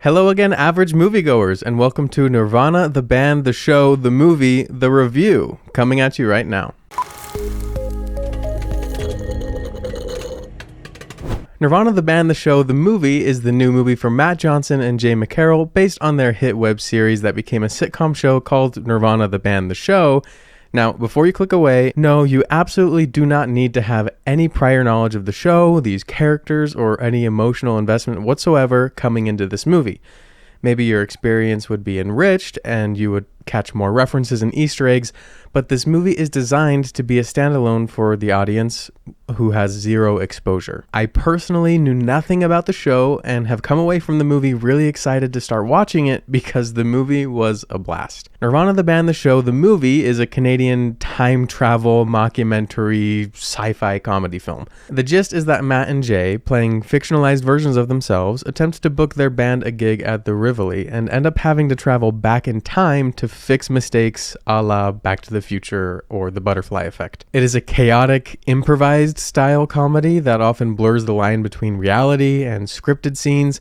Hello again, average moviegoers, and welcome to Nirvana, the band, the show, the movie, the review, coming at you right now. Nirvana, the band, the show, the movie is the new movie from Matt Johnson and Jay McCarroll based on their hit web series that became a sitcom show called Nirvana, the band, the show. Now, before you click away, no, you absolutely do not need to have any prior knowledge of the show, these characters, or any emotional investment whatsoever coming into this movie. Maybe your experience would be enriched and you would catch more references and Easter eggs, but this movie is designed to be a standalone for the audience who has zero exposure. I personally knew nothing about the show and have come away from the movie really excited to start watching it because the movie was a blast. Nirvana, the band, the show, the movie is a Canadian time travel mockumentary sci-fi comedy film. The gist is that Matt and Jay, playing fictionalized versions of themselves, attempt to book their band a gig at the Rivoli and end up having to travel back in time to fix mistakes a la Back to the Future or The Butterfly Effect. It is a chaotic, improvised style comedy that often blurs the line between reality and scripted scenes,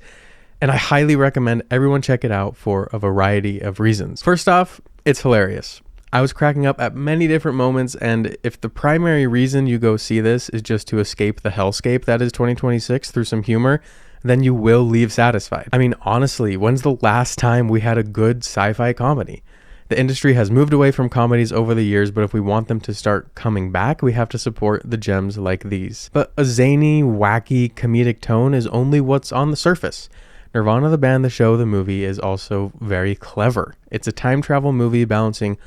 and I highly recommend everyone check it out for a variety of reasons. First off, it's hilarious. I was cracking up at many different moments, and if the primary reason you go see this is just to escape the hellscape that is 2026 through some humor, then you will leave satisfied. I mean, honestly, when's the last time we had a good sci-fi comedy? The industry has moved away from comedies over the years, but if we want them to start coming back, we have to support the gems like these. But a zany, wacky, comedic tone is only what's on the surface. Nirvana, the band, the show, the movie is also very clever. It's a time travel movie balancing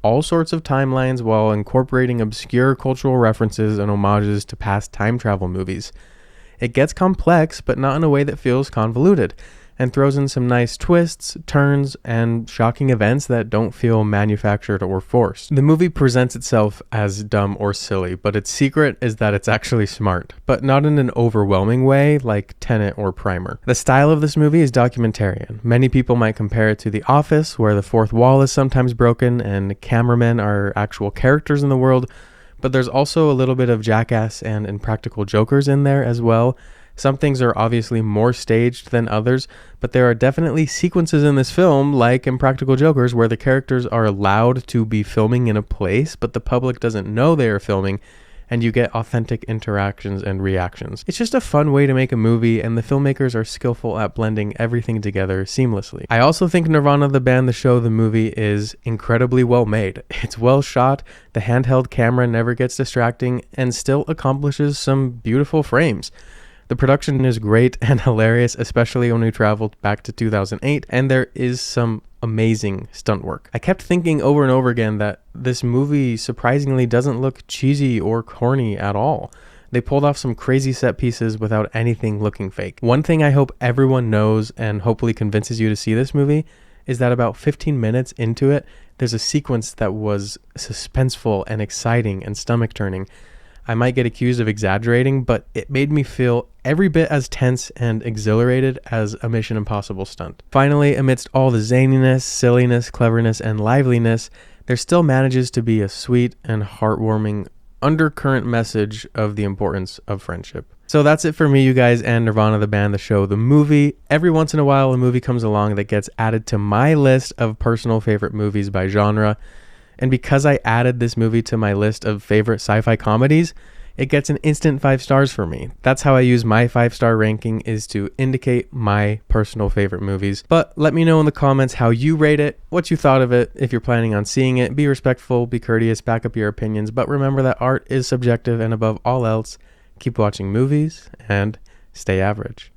all sorts of timelines while incorporating obscure cultural references and homages to past time travel movies. It gets complex, but not in a way that feels convoluted, and throws in some nice twists, turns, and shocking events that don't feel manufactured or forced. The movie presents itself as dumb or silly, but its secret is that it's actually smart, but not in an overwhelming way like Tenet or Primer. The style of this movie is documentarian. Many people might compare it to The Office, where the fourth wall is sometimes broken and cameramen are actual characters in the world, but there's also a little bit of Jackass and Impractical Jokers in there as well. Some things are obviously more staged than others, but there are definitely sequences in this film, like Impractical Jokers, where the characters are allowed to be filming in a place, but the public doesn't know they are filming, and you get authentic interactions and reactions. It's just a fun way to make a movie, and the filmmakers are skillful at blending everything together seamlessly. I also think Nirvana, the band, the show, the movie is incredibly well made. It's well shot, the handheld camera never gets distracting, and still accomplishes some beautiful frames. The production is great and hilarious, especially when we traveled back to 2008, and there is some amazing stunt work. I kept thinking over and over again that this movie surprisingly doesn't look cheesy or corny at all. They pulled off some crazy set pieces without anything looking fake. One thing I hope everyone knows and hopefully convinces you to see this movie is that about 15 minutes into it, there's a sequence that was suspenseful and exciting and stomach-turning. I might get accused of exaggerating, but it made me feel every bit as tense and exhilarated as a Mission Impossible stunt. Finally, amidst all the zaniness, silliness, cleverness, and liveliness, there still manages to be a sweet and heartwarming undercurrent message of the importance of friendship. So that's it for me, you guys, and Nirvana, the band, the show, the movie. Every once in a while, a movie comes along that gets added to my list of personal favorite movies by genre. And because I added this movie to my list of favorite sci-fi comedies, it gets an instant 5 stars for me. That's how I use my 5-star ranking, is to indicate my personal favorite movies. But let me know in the comments how you rate it, what you thought of it, if you're planning on seeing it. Be respectful, be courteous, back up your opinions, but remember that art is subjective, and above all else, keep watching movies and stay average.